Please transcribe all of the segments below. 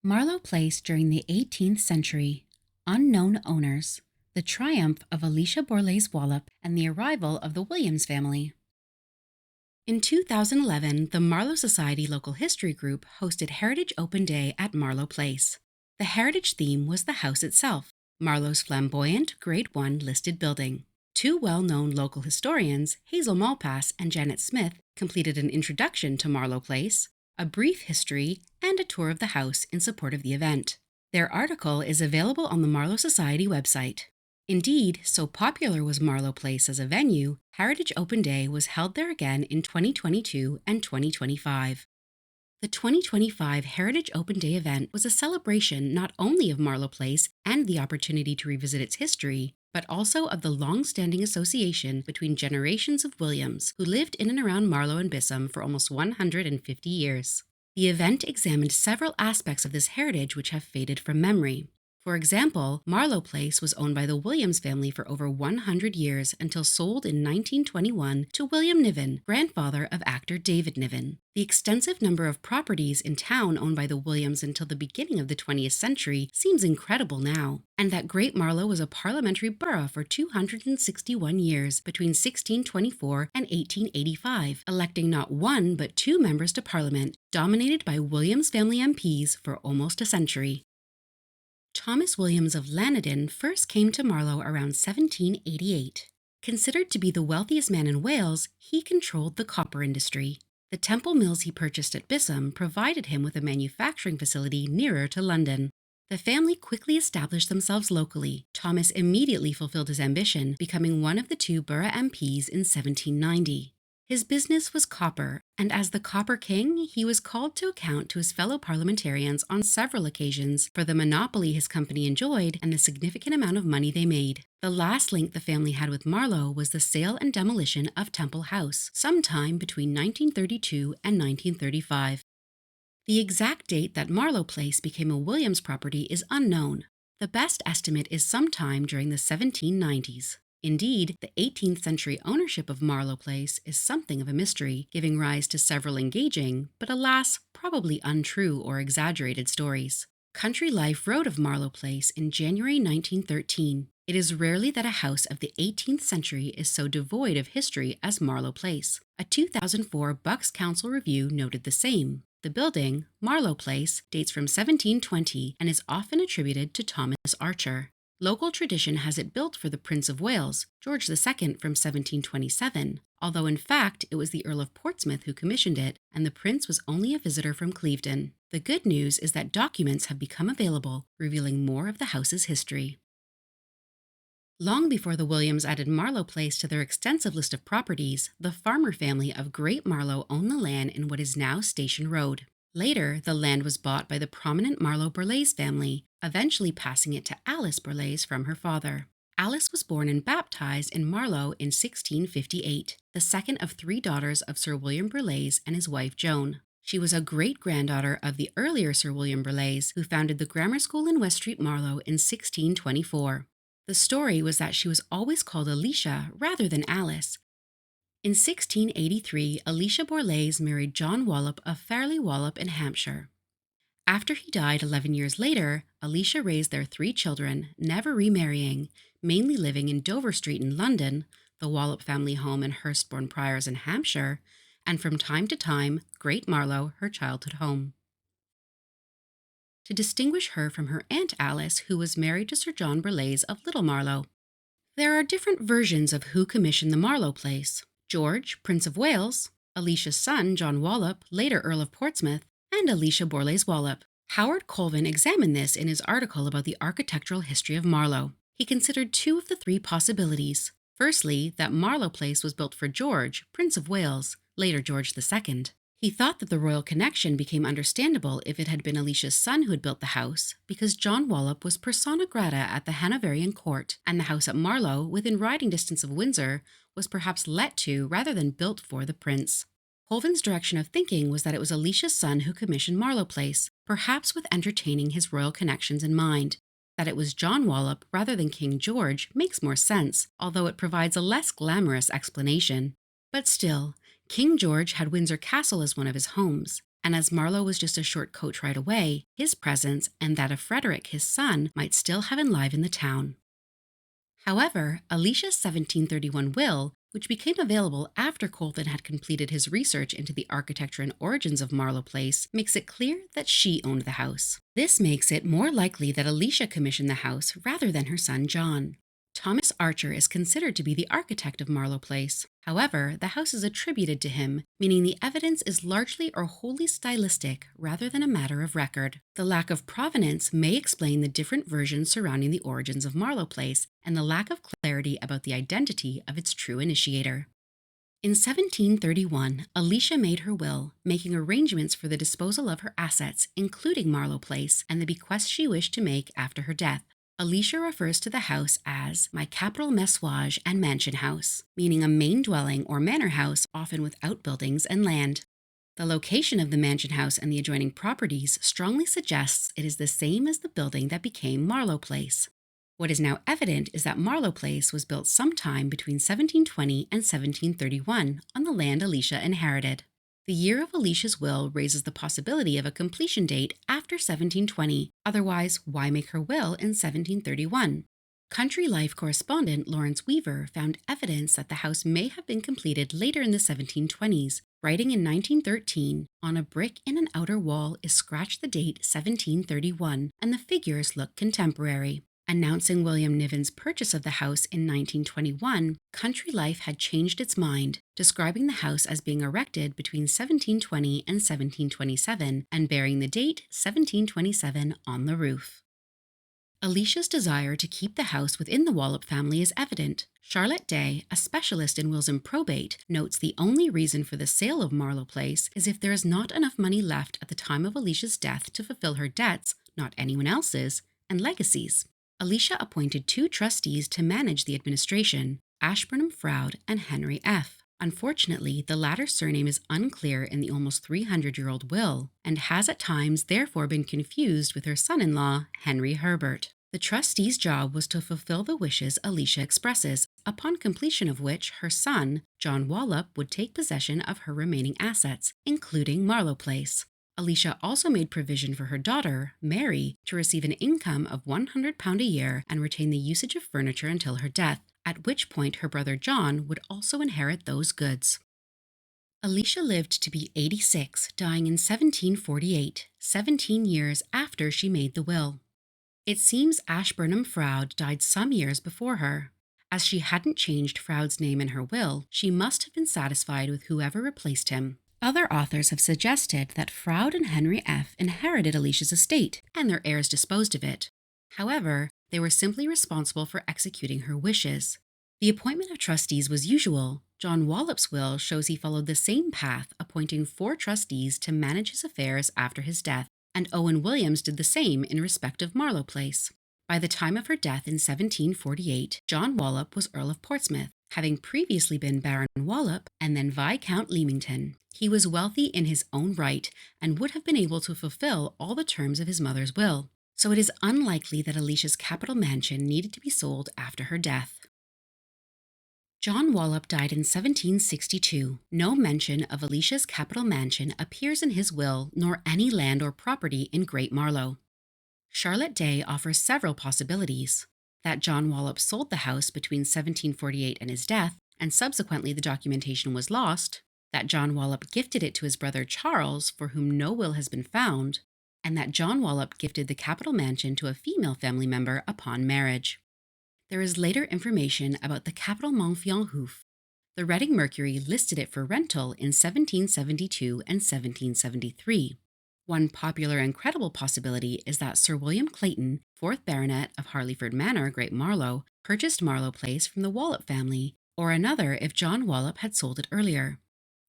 Marlow Place during the 18th century, unknown owners, the triumph of Alicia Borlase Wallop, and the arrival of the Williams family. In 2011, the Marlow Society Local History Group hosted Heritage Open Day at Marlow Place. The heritage theme was the house itself, Marlow's flamboyant Grade I listed building. Two well-known local historians, Hazel Malpass and Janet Smith, completed an introduction to Marlow Place, a brief history, and a tour of the house in support of the event. Their article is available on the Marlow Society website. Indeed, so popular was Marlow Place as a venue, Heritage Open Day was held there again in 2022 and 2025. The 2025 Heritage Open Day event was a celebration not only of Marlow Place and the opportunity to revisit its history, but also of the long-standing association between generations of Williams who lived in and around Marlow and Bissam for almost 150 years. The event examined several aspects of this heritage which have faded from memory. For example, Marlow Place was owned by the Williams family for over 100 years until sold in 1921 to William Niven, grandfather of actor David Niven. The extensive number of properties in town owned by the Williams until the beginning of the 20th century seems incredible now, and that Great Marlow was a parliamentary borough for 261 years between 1624 and 1885, electing not one but two members to Parliament, dominated by Williams family MPs for almost a century. Thomas Williams of Llanydin first came to Marlow around 1788. Considered to be the wealthiest man in Wales, he controlled the copper industry. The Temple mills he purchased at Bissam provided him with a manufacturing facility nearer to London. The family quickly established themselves locally. Thomas immediately fulfilled his ambition, becoming one of the two borough MPs in 1790. His business was copper, and as the Copper King, he was called to account to his fellow parliamentarians on several occasions for the monopoly his company enjoyed and the significant amount of money they made. The last link the family had with Marlow was the sale and demolition of Temple House, sometime between 1932 and 1935. The exact date that Marlow Place became a Williams property is unknown. The best estimate is sometime during the 1790s. Indeed, the 18th century ownership of Marlow Place is something of a mystery, giving rise to several engaging, but alas, probably untrue or exaggerated stories. Country Life wrote of Marlow Place in January 1913. It is rarely that a house of the 18th century is so devoid of history as Marlow Place. A 2004 Bucks Council review noted the same. The building, Marlow Place, dates from 1720 and is often attributed to Thomas Archer. Local tradition has it built for the Prince of Wales, George II, from 1727, although in fact it was the Earl of Portsmouth who commissioned it, and the prince was only a visitor from Clevedon. The good news is that documents have become available, revealing more of the house's history. Long before the Williams added Marlow Place to their extensive list of properties, the Farmer family of Great Marlow owned the land in what is now Station Road. Later, the land was bought by the prominent Marlow Borlase family, eventually passing it to Alice Borlase from her father. Alice was born and baptized in Marlow in 1658, the second of three daughters of Sir William Borlase and his wife Joan. She was a great-granddaughter of the earlier Sir William Borlase, who founded the grammar school in West Street, Marlow in 1624. The story was that she was always called Alicia rather than Alice. In 1683, Alicia Borlase married John Wallop of Farley Wallop in Hampshire. After he died 11 years later, Alicia raised their three children, never remarrying, mainly living in Dover Street in London, the Wallop family home in Hurstbourne Priors in Hampshire, and from time to time, Great Marlow, her childhood home. To distinguish her from her Aunt Alice, who was married to Sir John Borlase of Little Marlow. There are different versions of who commissioned the Marlow Place. George, Prince of Wales, Alicia's son, John Wallop, later Earl of Portsmouth, and Alicia Borlase Wallop. Howard Colvin examined this in his article about the architectural history of Marlow. He considered two of the three possibilities. Firstly, that Marlow Place was built for George, Prince of Wales, later George II. He thought that the royal connection became understandable if it had been Alicia's son who had built the house, because John Wallop was persona grata at the Hanoverian court, and the house at Marlow, within riding distance of Windsor, was perhaps let to rather than built for the prince. Colvin's direction of thinking was that it was Alicia's son who commissioned Marlow Place, perhaps with entertaining his royal connections in mind. That it was John Wallop rather than King George makes more sense, although it provides a less glamorous explanation. But still, King George had Windsor Castle as one of his homes. and as Marlow was just a short coach ride away, his presence and that of Frederick, his son, might still have enlivened the town. However, Alicia's 1731 will, which became available after Colton had completed his research into the architecture and origins of Marlow Place, makes it clear that she owned the house. This makes it more likely that Alicia commissioned the house rather than her son John. Thomas Archer is considered to be the architect of Marlow Place. However, the house is attributed to him, meaning the evidence is largely or wholly stylistic rather than a matter of record. The lack of provenance may explain the different versions surrounding the origins of Marlow Place and the lack of clarity about the identity of its true initiator. In 1731, Alicia made her will, making arrangements for the disposal of her assets, including Marlow Place, and the bequest she wished to make after her death. Alicia refers to the house as my capital messuage and mansion house, meaning a main dwelling or manor house, often with outbuildings and land. The location of the mansion house and the adjoining properties strongly suggests it is the same as the building that became Marlow Place. What is now evident is that Marlow Place was built sometime between 1720 and 1731 on the land Alicia inherited. The year of Alicia's will raises the possibility of a completion date after 1720, otherwise why make her will in 1731? Country Life correspondent Lawrence Weaver found evidence that the house may have been completed later in the 1720s, writing in 1913, on a brick in an outer wall is scratched the date 1731, and the figures look contemporary. Announcing William Niven's purchase of the house in 1921, Country Life had changed its mind, describing the house as being erected between 1720 and 1727 and bearing the date 1727 on the roof. Alicia's desire to keep the house within the Wallop family is evident. Charlotte Day, a specialist in wills and probate, notes the only reason for the sale of Marlow Place is if there is not enough money left at the time of Alicia's death to fulfill her debts, not anyone else's, and legacies. Alicia appointed 2 trustees to manage the administration, Ashburnham Froude and Henry F. Unfortunately, the latter's surname is unclear in the almost 300-year-old will, and has at times therefore been confused with her son-in-law, Henry Herbert. The trustee's job was to fulfill the wishes Alicia expresses, upon completion of which her son, John Wallop, would take possession of her remaining assets, including Marlow Place. Alicia also made provision for her daughter, Mary, to receive an income of £100 a year and retain the usage of furniture until her death, at which point her brother John would also inherit those goods. Alicia lived to be 86, dying in 1748, 17 years after she made the will. It seems Ashburnham Froude died some years before her. As she hadn't changed Froude's name in her will, she must have been satisfied with whoever replaced him. Other authors have suggested that Froude and Henry F. inherited Alicia's estate, and their heirs disposed of it. However, they were simply responsible for executing her wishes. The appointment of trustees was usual. John Wallop's will shows he followed the same path, appointing 4 trustees to manage his affairs after his death, and Owen Williams did the same in respect of Marlow Place. By the time of her death in 1748, John Wallop was Earl of Portsmouth, having previously been Baron Wallop and then Viscount Leamington. He was wealthy in his own right and would have been able to fulfill all the terms of his mother's will, so it is unlikely that Alicia's capital mansion needed to be sold after her death. John Wallop died in 1762. No mention of Alicia's capital mansion appears in his will, nor any land or property in Great Marlow. Charlotte Day offers several possibilities: that John Wallop sold the house between 1748 and his death, and subsequently the documentation was lost, that John Wallop gifted it to his brother Charles, for whom no will has been found, and that John Wallop gifted the capital mansion to a female family member upon marriage. There is later information about the capital Montfianhouf. The Reading Mercury listed it for rental in 1772 and 1773. One popular and credible possibility is that Sir William Clayton, 4th Baronet of Harleyford Manor, Great Marlow, purchased Marlow Place from the Wallop family, or another if John Wallop had sold it earlier.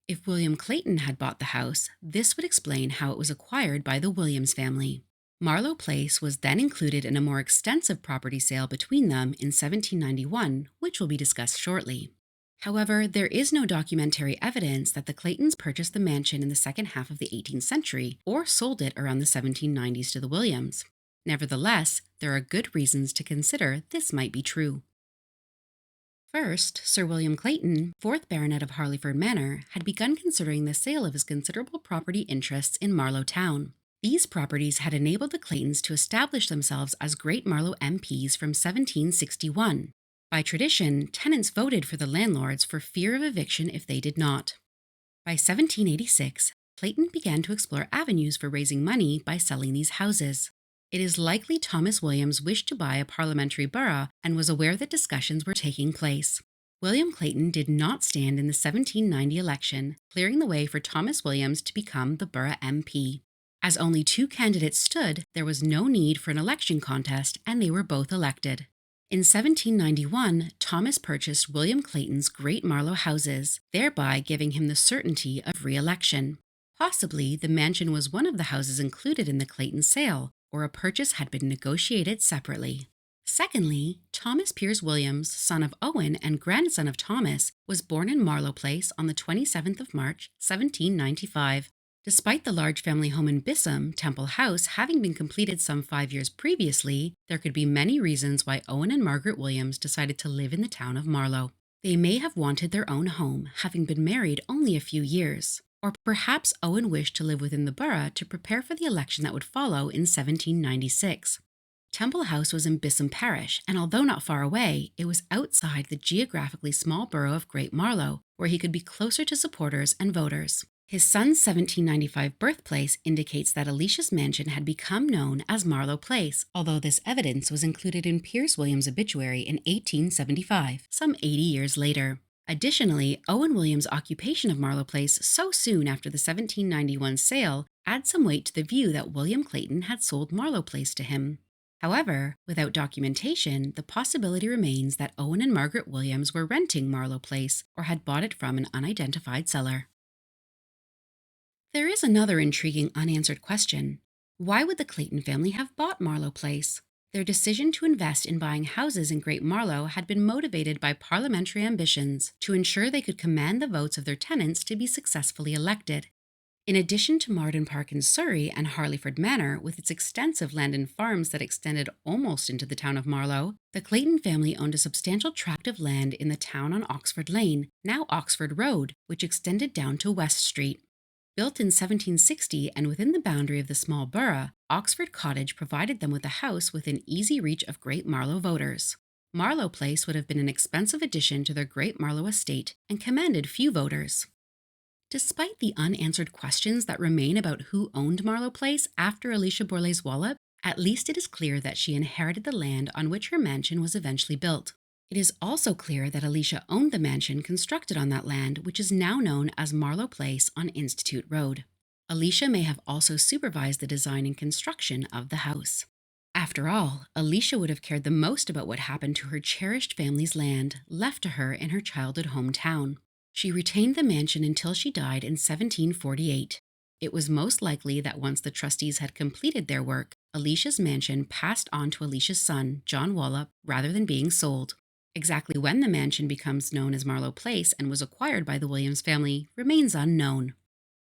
If William Clayton had bought the house, this would explain how it was acquired by the Williams family. Marlow Place was then included in a more extensive property sale between them in 1791, which will be discussed shortly. However, there is no documentary evidence that the Claytons purchased the mansion in the second half of the 18th century or sold it around the 1790s to the Williams. Nevertheless, there are good reasons to consider this might be true. First, Sir William Clayton, 4th Baronet of Harleyford Manor, had begun considering the sale of his considerable property interests in Marlow Town. These properties had enabled the Claytons to establish themselves as Great Marlow MPs from 1761. By tradition, tenants voted for the landlords for fear of eviction if they did not. By 1786, Clayton began to explore avenues for raising money by selling these houses. It is likely Thomas Williams wished to buy a parliamentary borough and was aware that discussions were taking place. William Clayton did not stand in the 1790 election, clearing the way for Thomas Williams to become the borough MP. As only 2 candidates stood, there was no need for an election contest, and they were both elected. In 1791, Thomas purchased William Clayton's Great Marlow houses, thereby giving him the certainty of re-election. Possibly, the mansion was one of the houses included in the Clayton sale, or a purchase had been negotiated separately. Secondly, Thomas Piers Williams, son of Owen and grandson of Thomas, was born in Marlow Place on the 27th of March, 1795. Despite the large family home in Bisham, Temple House, having been completed some 5 years previously, there could be many reasons why Owen and Margaret Williams decided to live in the town of Marlow. They may have wanted their own home, having been married only a few years. Or perhaps Owen wished to live within the borough to prepare for the election that would follow in 1796. Temple House was in Bisham Parish, and although not far away, it was outside the geographically small borough of Great Marlow, where he could be closer to supporters and voters. His son's 1795 birthplace indicates that Alicia's mansion had become known as Marlow Place, although this evidence was included in Piers Williams' obituary in 1875, some 80 years later. Additionally, Owen Williams' occupation of Marlow Place so soon after the 1791 sale adds some weight to the view that William Clayton had sold Marlow Place to him. However, without documentation, the possibility remains that Owen and Margaret Williams were renting Marlow Place or had bought it from an unidentified seller. There is another intriguing unanswered question. Why would the Clayton family have bought Marlow Place? Their decision to invest in buying houses in Great Marlow had been motivated by parliamentary ambitions to ensure they could command the votes of their tenants to be successfully elected. In addition to Marden Park in Surrey and Harleyford Manor, with its extensive land and farms that extended almost into the town of Marlow, the Clayton family owned a substantial tract of land in the town on Oxford Lane, now Oxford Road, which extended down to West Street. Built in 1760 and within the boundary of the small borough, Oxford Cottage provided them with a house within easy reach of Great Marlow voters. Marlow Place would have been an expensive addition to their Great Marlow estate and commanded few voters. Despite the unanswered questions that remain about who owned Marlow Place after Alicia Borlase Wallop, at least it is clear that she inherited the land on which her mansion was eventually built. It is also clear that Alicia owned the mansion constructed on that land, which is now known as Marlow Place on Institute Road. Alicia may have also supervised the design and construction of the house. After all, Alicia would have cared the most about what happened to her cherished family's land, left to her in her childhood hometown. She retained the mansion until she died in 1748. It was most likely that once the trustees had completed their work, Alicia's mansion passed on to Alicia's son, John Wallop, rather than being sold. Exactly when the mansion becomes known as Marlow Place and was acquired by the Williams family remains unknown.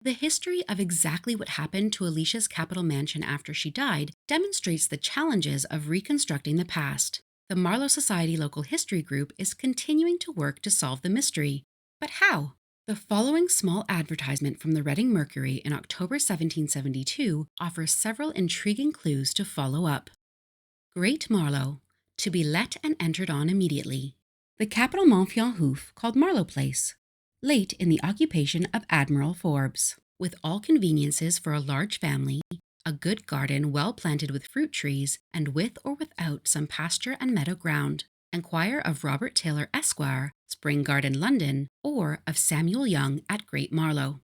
The history of exactly what happened to Alicia's capital mansion after she died demonstrates the challenges of reconstructing the past. The Marlow Society Local History Group is continuing to work to solve the mystery. But how? The following small advertisement from the Reading Mercury in October 1772 offers several intriguing clues to follow up. Great Marlow, to be let and entered on immediately. The capital Montfion hoof called Marlow Place, late in the occupation of Admiral Forbes, with all conveniences for a large family, a good garden well planted with fruit trees, and with or without some pasture and meadow ground. Enquire of Robert Taylor, Esquire, Spring Garden, London, or of Samuel Young at Great Marlow.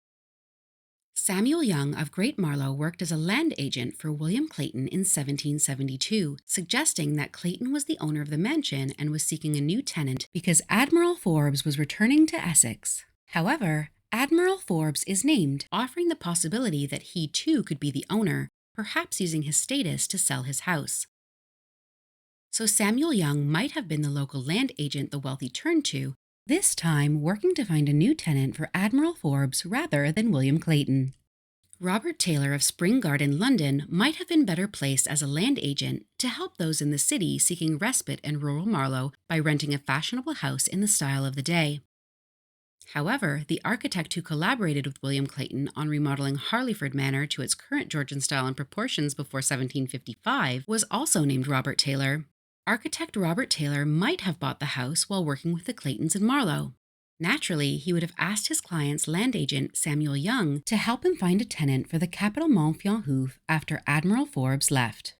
Samuel Young of Great Marlow worked as a land agent for William Clayton in 1772, suggesting that Clayton was the owner of the mansion and was seeking a new tenant because Admiral Forbes was returning to Essex. However, Admiral Forbes is named, offering the possibility that he too could be the owner, perhaps using his status to sell his house. So Samuel Young might have been the local land agent the wealthy turned to, this time working to find a new tenant for Admiral Forbes rather than William Clayton. Robert Taylor of Spring Garden, London, might have been better placed as a land agent to help those in the city seeking respite in rural Marlow by renting a fashionable house in the style of the day. However, the architect who collaborated with William Clayton on remodeling Harleyford Manor to its current Georgian style and proportions before 1755 was also named Robert Taylor. Architect Robert Taylor might have bought the house while working with the Claytons in Marlow. Naturally, he would have asked his client's land agent, Samuel Young, to help him find a tenant for the Capital Montfiauhouve after Admiral Forbes left.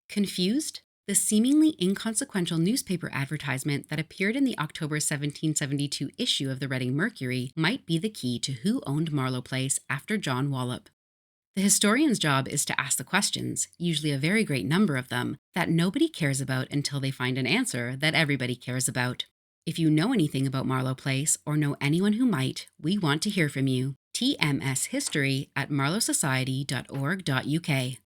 Confused? The seemingly inconsequential newspaper advertisement that appeared in the October 1772 issue of the Reading Mercury might be the key to who owned Marlow Place after John Wallop. The historian's job is to ask the questions, usually a very great number of them, that nobody cares about until they find an answer that everybody cares about. If you know anything about Marlow Place or know anyone who might, we want to hear from you. tmshistory@marlowsociety.org.uk